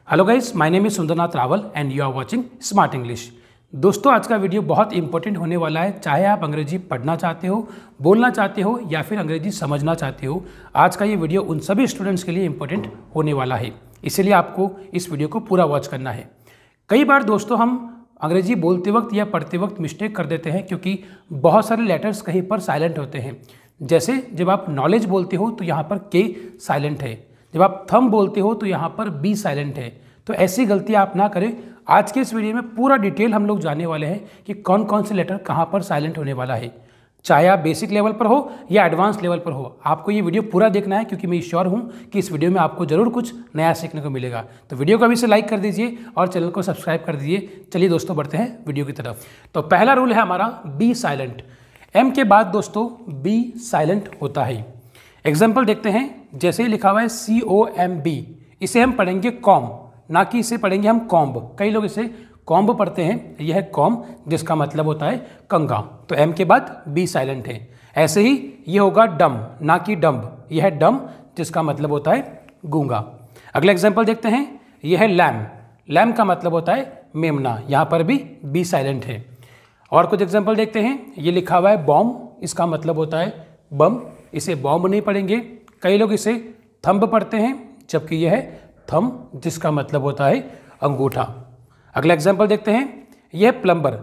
Hello guys, my name is Sundarnath Rawal and you are watching smart English. दोस्तों, आज का video बहुत इंपॉर्टेंट होने वाला है। चाहे आप अंग्रेजी पढ़ना चाहते हो, बोलना चाहते हो या फिर अंग्रेजी समझना चाहते हो, आज का ये वीडियो उन सभी स्टूडेंट्स के लिए इंपॉर्टेंट होने वाला है। इसीलिए आपको इस वीडियो को पूरा वॉच करना है। कई बार दोस्तों हम अंग्रेजी बोलते वक्त या पढ़ते वक्त मिस्टेक कर देते हैं, क्योंकि बहुत सारे लेटर्स कहीं पर साइलेंट होते हैं। जैसे जब आप नॉलेज बोलते हो तो यहाँ पर के साइलेंट है, जब आप थंब बोलते हो तो यहाँ पर बी साइलेंट है। तो ऐसी गलती आप ना करें। आज के इस वीडियो में पूरा डिटेल हम लोग जानने वाले हैं कि कौन कौन से लेटर कहाँ पर साइलेंट होने वाला है। चाहे आप बेसिक लेवल पर हो या एडवांस लेवल पर हो, आपको ये वीडियो पूरा देखना है, क्योंकि मैं श्योर हूँ कि इस वीडियो में आपको जरूर कुछ नया सीखने को मिलेगा। तो वीडियो को अभी से लाइक कर दीजिए और चैनल को सब्सक्राइब कर दीजिए। चलिए दोस्तों, बढ़ते हैं वीडियो की तरफ। तो पहला रूल है हमारा बी साइलेंट। एम के बाद दोस्तों बी साइलेंट होता है। एग्जाम्पल देखते हैं। जैसे ही लिखा हुआ है COMB, इसे हम पढ़ेंगे कॉम, ना कि इसे पढ़ेंगे हम कॉम्ब। कई लोग इसे कॉम्ब पढ़ते हैं, यह है कॉम, जिसका मतलब होता है कंगा। तो एम के बाद बी साइलेंट है। ऐसे ही ये होगा डम, ना कि डम्ब, यह है डम, जिसका मतलब होता है गूंगा। अगला एग्जाम्पल देखते हैं। यह है लैम। लैम का मतलब होता है मेमना, यहाँ पर भी बी साइलेंट है। और कुछ एग्जाम्पल देखते हैं। ये लिखा हुआ है बॉम्ब, इसका मतलब होता है बम, इसे बॉम्ब नहीं पढ़ेंगे। कई लोग इसे थंब पढ़ते हैं, जबकि यह है थंब, जिसका मतलब होता है अंगूठा। अगला एग्जाम्पल देखते हैं। यह है प्लम्बर।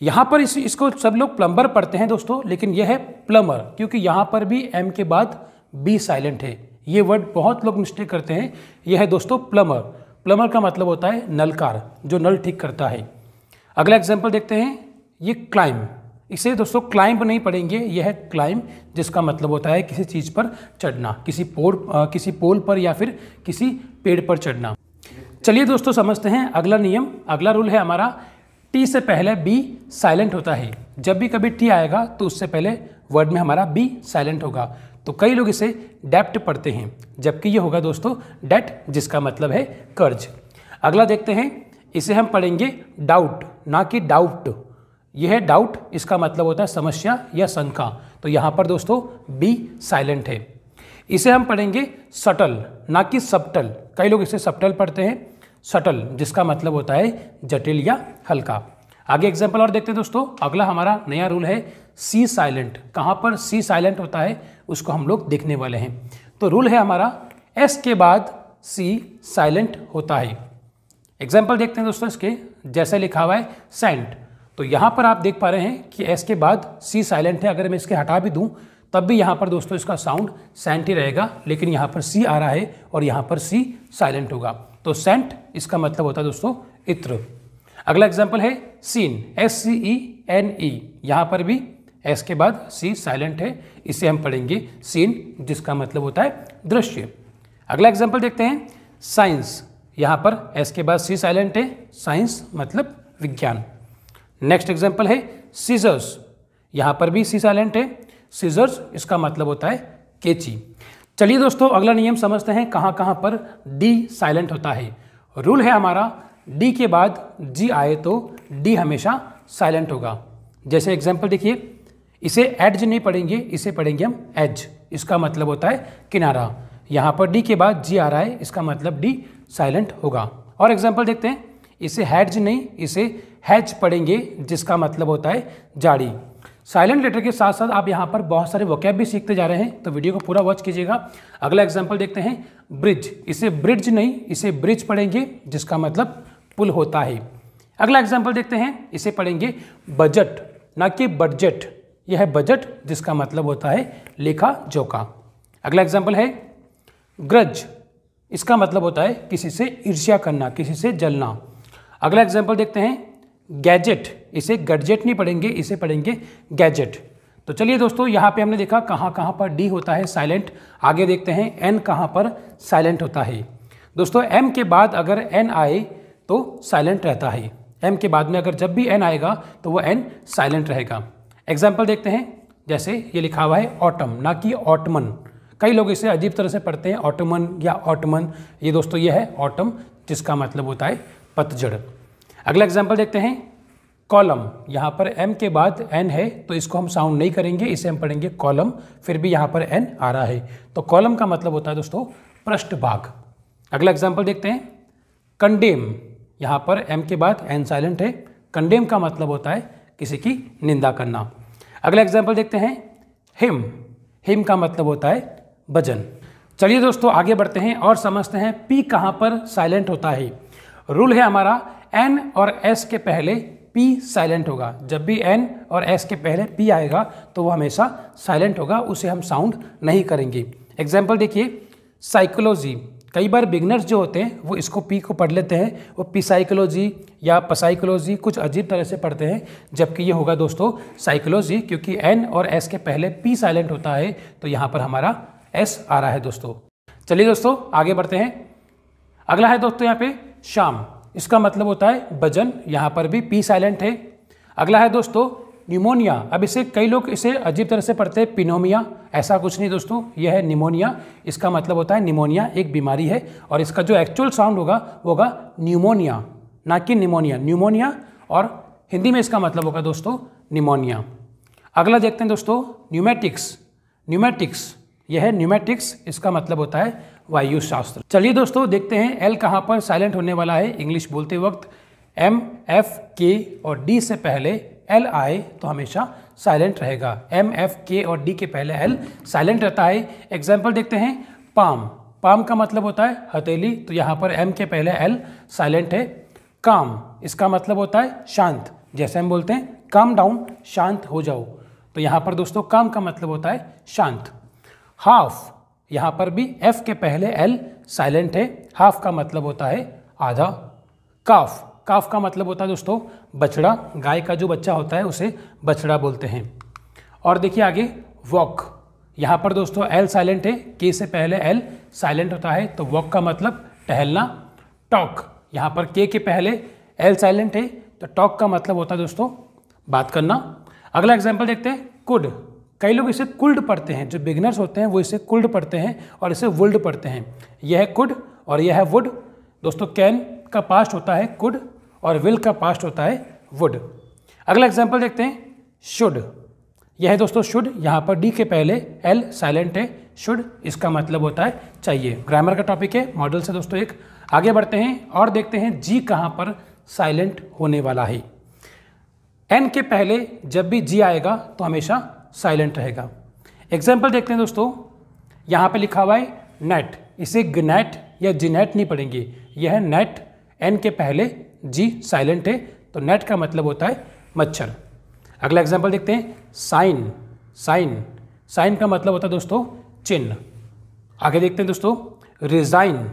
यहाँ पर इसको सब लोग प्लम्बर पढ़ते हैं दोस्तों, लेकिन यह है प्लम्बर, क्योंकि यहाँ पर भी एम के बाद बी साइलेंट है। ये वर्ड बहुत लोग मिस्टेक करते हैं। यह है दोस्तों प्लम्बर। प्लम्बर का मतलब होता है नलकार, जो नल ठीक करता है। अगला एग्जाम्पल देखते हैं। ये क्लाइम, इसे दोस्तों क्लाइंब नहीं पढ़ेंगे, यह है क्लाइंब, जिसका मतलब होता है किसी चीज़ पर चढ़ना, किसी पोल पर या फिर किसी पेड़ पर चढ़ना। चलिए दोस्तों, समझते हैं अगला नियम। अगला रूल है हमारा टी से पहले बी साइलेंट होता है। जब भी कभी टी आएगा तो उससे पहले वर्ड में हमारा बी साइलेंट होगा। तो कई लोग इसे डेप्ट पढ़ते हैं, जबकि ये होगा दोस्तों डेट, जिसका मतलब है कर्ज। अगला देखते हैं। इसे हम पढ़ेंगे डाउट, ना कि डाउट। यह है डाउट, इसका मतलब होता है समस्या या शंका। तो यहाँ पर दोस्तों बी साइलेंट है। इसे हम पढ़ेंगे सटल, ना कि सबटल। कई लोग इसे सबटल पढ़ते हैं, सटल, जिसका मतलब होता है जटिल या हल्का। आगे एग्जाम्पल और देखते हैं दोस्तों। अगला हमारा नया रूल है सी साइलेंट। कहाँ पर सी साइलेंट होता है उसको हम लोग देखने वाले हैं। तो रूल है हमारा एस के बाद सी साइलेंट होता है। एग्जाम्पल देखते हैं दोस्तों इसके। जैसे लिखा हुआ है सेंट, तो यहाँ पर आप देख पा रहे हैं कि एस के बाद सी साइलेंट है। अगर मैं इसके हटा भी दूं तब भी यहाँ पर दोस्तों इसका साउंड सेंट ही रहेगा, लेकिन यहाँ पर सी आ रहा है और यहाँ पर सी साइलेंट होगा। तो सेंट इसका मतलब होता है दोस्तों इत्र। अगला एग्जाम्पल है सीन, SCENE। यहाँ पर भी एस के बाद सी साइलेंट है, इसे हम पढ़ेंगे सीन, जिसका मतलब होता है दृश्य। अगला एग्जाम्पल देखते हैं। साइंस, यहाँ पर एस के बाद सी साइलेंट है, साइंस मतलब विज्ञान। नेक्स्ट एग्जाम्पल है सीजर्स। यहाँ पर भी सी साइलेंट है, सीजर्स इसका मतलब होता है कैंची। चलिए दोस्तों, अगला नियम समझते हैं कहाँ कहाँ पर डी साइलेंट होता है। रूल है हमारा डी के बाद जी आए तो डी हमेशा साइलेंट होगा। जैसे एग्जाम्पल देखिए। इसे एड्ज नहीं पढ़ेंगे, इसे पढ़ेंगे हम एज, इसका मतलब होता है किनारा। यहाँ पर डी के बाद जी आ रहा है, इसका मतलब डी साइलेंट होगा। और एग्जाम्पल देखते हैं। इसे हैड्ज नहीं, इसे हैज पढ़ेंगे, जिसका मतलब होता है झाड़ी। साइलेंट लेटर के साथ साथ आप यहाँ पर बहुत सारे वोकैब भी सीखते जा रहे हैं, तो वीडियो को पूरा वॉच कीजिएगा। अगला एग्जाम्पल देखते हैं। ब्रिज, इसे ब्रिज नहीं, इसे ब्रिज पढ़ेंगे, जिसका मतलब पुल होता है। अगला एग्जाम्पल देखते हैं। इसे पढ़ेंगे बजट, ना कि बजट। यह है बजट, जिसका मतलब होता है लेखा जोखा। अगला एग्जाम्पल है ग्रज, इसका मतलब होता है किसी से ईर्ष्या करना, किसी से जलना। अगला एग्जाम्पल देखते हैं। गैजेट, इसे गैजेट नहीं पढ़ेंगे, इसे पढ़ेंगे गैजेट। तो चलिए दोस्तों, यहाँ पे हमने देखा कहाँ कहाँ पर डी होता है साइलेंट। आगे देखते हैं एन कहाँ पर साइलेंट होता है। दोस्तों, एम के बाद अगर एन आए तो साइलेंट रहता है। एम के बाद में अगर जब भी एन आएगा तो वह एन साइलेंट रहेगा। एग्जाम्पल देखते हैं। जैसे ये लिखा हुआ है ऑटम, ना कि ऑटमन। कई लोग इसे अजीब तरह से पढ़ते हैं, ऑटमन या ऑटमन। ये दोस्तों ये है ऑटम, जिसका मतलब होता है पतझड़। अगला एग्जाम्पल देखते हैं। कॉलम, यहाँ पर एम के बाद एन है तो इसको हम साउंड नहीं करेंगे, इसे हम पढ़ेंगे कॉलम। फिर भी यहाँ पर एन आ रहा है, तो कॉलम का मतलब होता है दोस्तों पृष्ठभाग। अगला एग्जाम्पल देखते हैं। कंडेम, यहाँ पर एम के बाद एन साइलेंट है। कंडेम का मतलब होता है किसी की निंदा करना। अगला एग्जाम्पल देखते हैं, हिम। हिम का मतलब होता है भजन। चलिए दोस्तों आगे बढ़ते हैं और समझते हैं पी कहाँ पर साइलेंट होता है। रूल है हमारा, एन और एस के पहले पी साइलेंट होगा। जब भी एन और एस के पहले पी आएगा तो वो हमेशा साइलेंट होगा, उसे हम साउंड नहीं करेंगे। एग्जाम्पल देखिए, साइकोलॉजी। कई बार बिगनर्स जो होते हैं वो इसको पी को पढ़ लेते हैं, वो पिसाइकोलॉजी या पसाइकोलॉजी कुछ अजीब तरह से पढ़ते हैं, जबकि ये होगा दोस्तों साइकोलॉजी, क्योंकि एन और एस के पहले पी साइलेंट होता है तो यहाँ पर हमारा एस आ रहा है दोस्तों। चलिए दोस्तों आगे बढ़ते हैं। अगला है दोस्तों यहाँ पे शाम। इसका मतलब होता है भजन, यहाँ पर भी पी साइलेंट है। अगला है दोस्तों न्यूमोनिया। अब इसे कई लोग इसे अजीब तरह से पढ़ते हैं पिनोमिया, ऐसा कुछ नहीं दोस्तों, यह है निमोनिया। इसका मतलब होता है निमोनिया एक बीमारी है और इसका जो एक्चुअल साउंड होगा वो होगा न्यूमोनिया, ना कि निमोनिया। न्यूमोनिया और हिंदी में इसका मतलब होगा दोस्तों निमोनिया। अगला देखते हैं दोस्तों न्यूमेटिक्स। न्यूमेटिक्स, यह है न्यूमेटिक्स, इसका मतलब होता है वायु शास्त्र। चलिए दोस्तों देखते हैं एल कहाँ पर साइलेंट होने वाला है इंग्लिश बोलते वक्त। एम, एफ, के और डी से पहले एल आए तो हमेशा साइलेंट रहेगा। एम, एफ, के और डी के पहले एल साइलेंट रहता है। एग्जाम्पल देखते हैं, पाम। पाम का मतलब होता है हथेली, तो यहाँ पर एम के पहले एल साइलेंट है। काम, इसका मतलब होता है शांत, जैसे हम बोलते हैं काम डाउन, शांत हो जाओ, तो यहाँ पर दोस्तों काम का मतलब होता है शांत। हाफ, यहाँ पर भी एफ के पहले एल साइलेंट है, हाफ का मतलब होता है आधा। काफ, काफ का मतलब होता है दोस्तों बछड़ा, गाय का जो बच्चा होता है उसे बछड़ा बोलते हैं। और देखिए आगे वॉक। यहाँ पर दोस्तों एल साइलेंट है, के से पहले एल साइलेंट होता है तो वॉक का मतलब टहलना। टॉक, यहाँ पर के पहले एल साइलेंट है तो टॉक का मतलब होता है दोस्तों बात करना। अगला एग्जाम्पल देखते हैं, कुड। कई लोग इसे कुल्ड पढ़ते हैं, जो बिगनर्स होते हैं वो इसे कुल्ड पढ़ते हैं और इसे वुल्ड पढ़ते हैं। यह है कुड और यह है वुड। दोस्तों कैन का पास्ट होता है कुड और विल का पास्ट होता है वुड। अगला एग्जाम्पल देखते हैं, शुड। यह है दोस्तों शुड, यहाँ पर डी के पहले एल साइलेंट है, शुड इसका मतलब होता है चाहिए। ग्रामर का टॉपिक है, मॉडल से दोस्तों एक। आगे बढ़ते हैं और देखते हैं जी कहाँ पर साइलेंट होने वाला है। एन के पहले जब भी जी आएगा तो हमेशा साइलेंट रहेगा। एग्जाम्पल देखते हैं दोस्तों, यहाँ पे लिखा हुआ है नेट, इसे गनेट या जिनेट नहीं पढ़ेंगे, यह है नेट। एन के पहले जी साइलेंट है तो नेट का मतलब होता है मच्छर। अगला एग्जाम्पल देखते हैं, साइन। साइन, साइन का मतलब होता है दोस्तों चिन्ह। आगे देखते हैं दोस्तों, रिजाइन।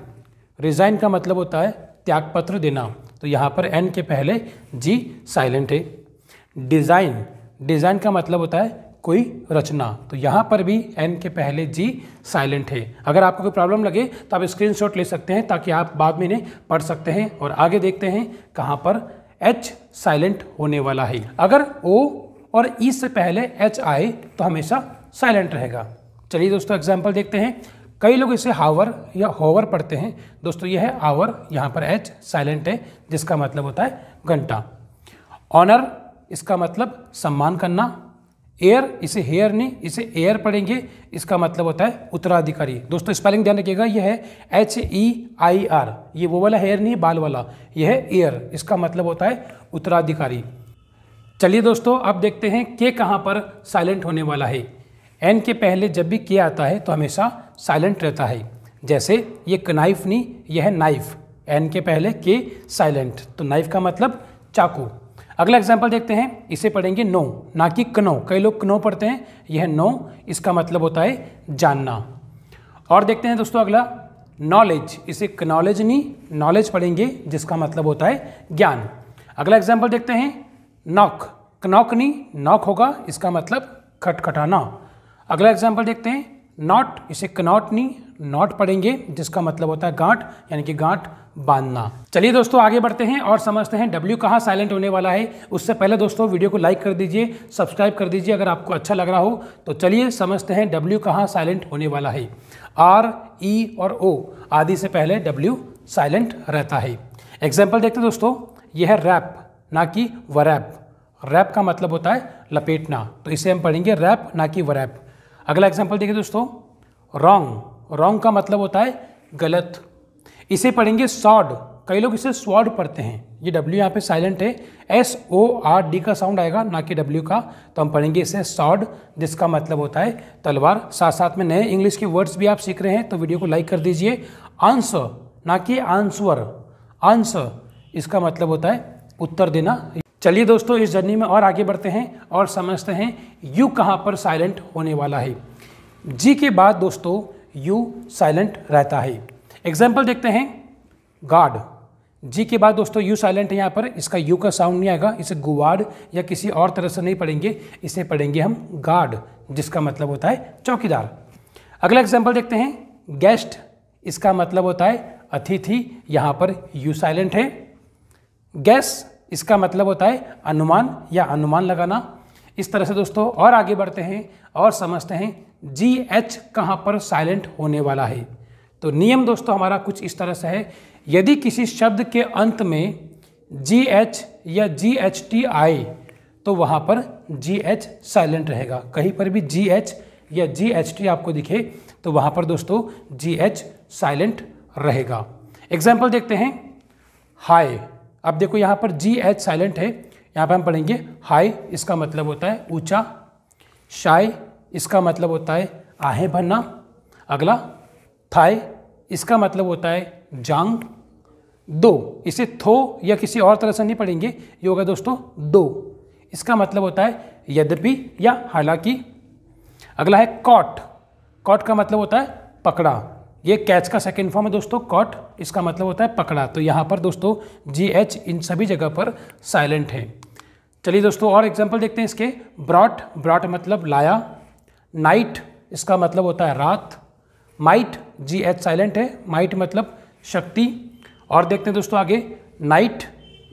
रिजाइन का मतलब होता है त्यागपत्र देना, तो यहाँ पर एन के पहले जी साइलेंट है। डिज़ाइन, डिज़ाइन का मतलब होता है कोई रचना, तो यहाँ पर भी एन के पहले जी साइलेंट है। अगर आपको कोई प्रॉब्लम लगे तो आप स्क्रीनशॉट ले सकते हैं ताकि आप बाद में इन्हें पढ़ सकते हैं। और आगे देखते हैं कहाँ पर एच साइलेंट होने वाला है। अगर ओ और ई से पहले एच आए तो हमेशा साइलेंट रहेगा। चलिए दोस्तों एग्जाम्पल देखते हैं। कई लोग इसे हावर या होवर पढ़ते हैं। दोस्तों यह है आवर, यहाँ पर एच साइलेंट है जिसका मतलब होता है घंटा। ऑनर, इसका मतलब सम्मान करना। एयर, इसे हेयर नहीं, इसे एयर पढ़ेंगे, इसका मतलब होता है उत्तराधिकारी। दोस्तों स्पेलिंग ध्यान रखिएगा, यह है HEIR, ये वो वाला हेयर नहीं है बाल वाला, यह है एयर, इसका मतलब होता है उत्तराधिकारी। चलिए दोस्तों अब देखते हैं के कहाँ पर साइलेंट होने वाला है। एन के पहले जब भी के आता है तो हमेशा साइलेंट रहता है। जैसे ये कनाइफ नहीं, यह है नाइफ, एन के पहले के साइलेंट, तो नाइफ का मतलब चाकू। अगला एग्जाम्पल देखते हैं, इसे पढ़ेंगे नो, ना कि कनो। कई लोग कनो पढ़ते हैं, यह नो, इसका मतलब होता है जानना। और देखते हैं दोस्तों अगला नॉलेज, इसे नॉलेज नहीं नॉलेज पढ़ेंगे जिसका मतलब होता है ज्ञान। अगला एग्जाम्पल देखते हैं, नॉक। नॉक नहीं नॉक होगा, इसका मतलब खटखटाना। अगला एग्जाम्पल देखते हैं, नॉट, इसे कनॉट नहीं नॉट पढ़ेंगे जिसका मतलब होता है गांठ, यानी कि गांठ बांधना। चलिए दोस्तों आगे बढ़ते हैं और समझते हैं डब्ल्यू कहाँ साइलेंट होने वाला है। उससे पहले दोस्तों वीडियो को लाइक कर दीजिए, सब्सक्राइब कर दीजिए अगर आपको अच्छा लग रहा हो। तो चलिए समझते हैं डब्ल्यू कहाँ साइलेंट होने वाला है। आर, ई और ओ आदि से पहले डब्ल्यू साइलेंट रहता है। एग्जाम्पल देखते हैं दोस्तों, यह है रैप, ना कि वरैप। रैप का मतलब होता है लपेटना, तो इसे हम पढ़ेंगे रैप ना कि वरैप। अगला एग्जाम्पल देखिए दोस्तों, रॉन्ग। रॉन्ग का मतलब होता है गलत, इसे पढ़ेंगे सॉड। कई लोग इसे स्वॉर्ड पढ़ते हैं। ये W यहाँ पे साइलेंट है, SORD का साउंड आएगा, ना कि W का, तो हम पढ़ेंगे इसे सॉर्ड, जिसका मतलब होता है तलवार। साथ साथ में नए इंग्लिश के वर्ड्स भी आप सीख रहे हैं तो वीडियो को लाइक कर दीजिए। आंसर ना कि आंसर, आंसर इसका मतलब होता है उत्तर देना। चलिए दोस्तों, इस जर्नी में और आगे बढ़ते हैं और समझते हैं यू कहाँ पर साइलेंट होने वाला है। जी के बाद दोस्तों यू साइलेंट रहता है। एग्जाम्पल देखते हैं, गार्ड। जी के बाद दोस्तों यू साइलेंट है यहाँ पर, इसका यू का साउंड नहीं आएगा। इसे गुवार्ड या किसी और तरह से नहीं पढ़ेंगे, इसे पढ़ेंगे हम गार्ड, जिसका मतलब होता है चौकीदार। अगला एग्जाम्पल देखते हैं, गेस्ट। इसका मतलब होता है अतिथि, यहाँ पर यू साइलेंट है। गैस, इसका मतलब होता है अनुमान या अनुमान लगाना। इस तरह से दोस्तों और आगे बढ़ते हैं और समझते हैं GH कहाँ पर साइलेंट होने वाला है। तो नियम दोस्तों हमारा कुछ इस तरह से है, यदि किसी शब्द के अंत में GH या GHT आए तो वहाँ पर GH साइलेंट रहेगा। कहीं पर भी GH या GHT आपको दिखे तो वहाँ पर दोस्तों GH साइलेंट रहेगा। एग्जाम्पल देखते हैं, हाय। अब देखो यहाँ पर GH साइलेंट है, यहाँ पर हम पढ़ेंगे हाय, इसका मतलब होता है ऊंचा। शाय, इसका मतलब होता है आहें भरना। अगला थाई, इसका मतलब होता है जांग। दो, इसे थो या किसी और तरह से नहीं पढ़ेंगे, ये होगा दोस्तों दो, इसका मतलब होता है यद्यपि या हालांकि। अगला है कॉट। कॉट का मतलब होता है पकड़ा, ये कैच का सेकेंड फॉर्म है दोस्तों कॉट, इसका मतलब होता है पकड़ा। तो यहाँ पर दोस्तों GH इन सभी जगह पर साइलेंट है। चलिए दोस्तों और एग्जांपल देखते हैं इसके, ब्रॉट। ब्रॉट मतलब लाया। नाइट, इसका मतलब होता है रात। माइट, GH साइलेंट है, माइट मतलब शक्ति। और देखते हैं दोस्तों आगे, नाइट,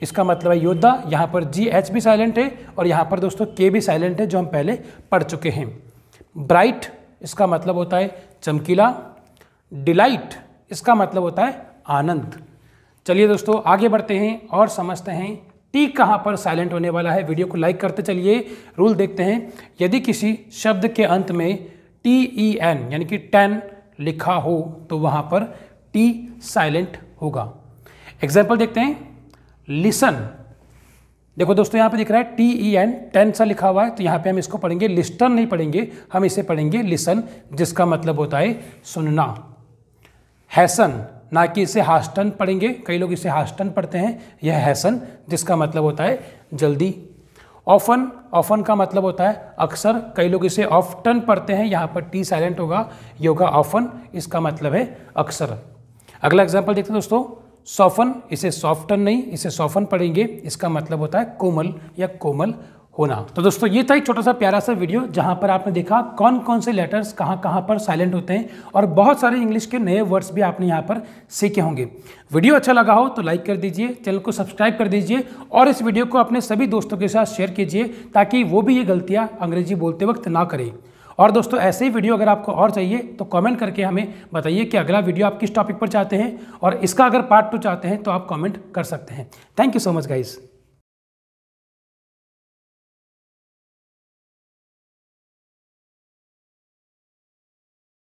इसका मतलब है योद्धा, यहाँ पर GH भी साइलेंट है और यहाँ पर दोस्तों K भी साइलेंट है, जो हम पहले पढ़ चुके हैं। ब्राइट, इसका मतलब होता है चमकीला। डिलाइट, इसका मतलब होता है आनंद। चलिए दोस्तों आगे बढ़ते हैं और समझते हैं टी कहाँ पर साइलेंट होने वाला है। वीडियो को लाइक करते चलिए। रूल देखते हैं, यदि किसी शब्द के अंत में TEN यानी कि 10 लिखा हो तो वहाँ पर टी साइलेंट होगा। एग्जाम्पल देखते हैं, लिसन। देखो दोस्तों यहाँ पे दिख रहा है TEN 10 सा लिखा हुआ है, तो यहाँ पे हम इसको पढ़ेंगे लिस्टन नहीं पढ़ेंगे, हम इसे पढ़ेंगे लिसन, जिसका मतलब होता है सुनना। हैसन, ना कि इसे हास्टन पढ़ेंगे, कई लोग इसे हास्टन पढ़ते हैं, यह हैसन, जिसका मतलब होता है जल्दी। ऑफन, ऑफन का मतलब होता है अक्सर, कई लोग इसे ऑफ्टन पढ़ते हैं, यहाँ पर टी साइलेंट होगा, ये होगा ऑफन, इसका मतलब है अक्सर। अगला एग्जाम्पल देखते हैं दोस्तों, सॉफन। इसे सॉफ्टन नहीं, इसे सॉफन पढ़ेंगे, इसका मतलब होता है कोमल या कोमल होना। तो दोस्तों ये था एक छोटा सा प्यारा सा वीडियो जहां पर आपने देखा कौन कौन से लेटर्स कहां पर साइलेंट होते हैं और बहुत सारे इंग्लिश के नए वर्ड्स भी आपने यहां पर सीखे होंगे। वीडियो अच्छा लगा हो तो लाइक कर दीजिए, चैनल को सब्सक्राइब कर दीजिए और इस वीडियो को अपने सभी दोस्तों के साथ शेयर कीजिए ताकि वो भी ये गलतियाँ अंग्रेजी बोलते वक्त ना करें। और दोस्तों ऐसे ही वीडियो अगर आपको और चाहिए तो कमेंट करके हमें बताइए कि अगला वीडियो आप किस टॉपिक पर चाहते हैं और इसका अगर पार्ट 2 चाहते हैं तो आप कमेंट कर सकते हैं। Thank you so much guys.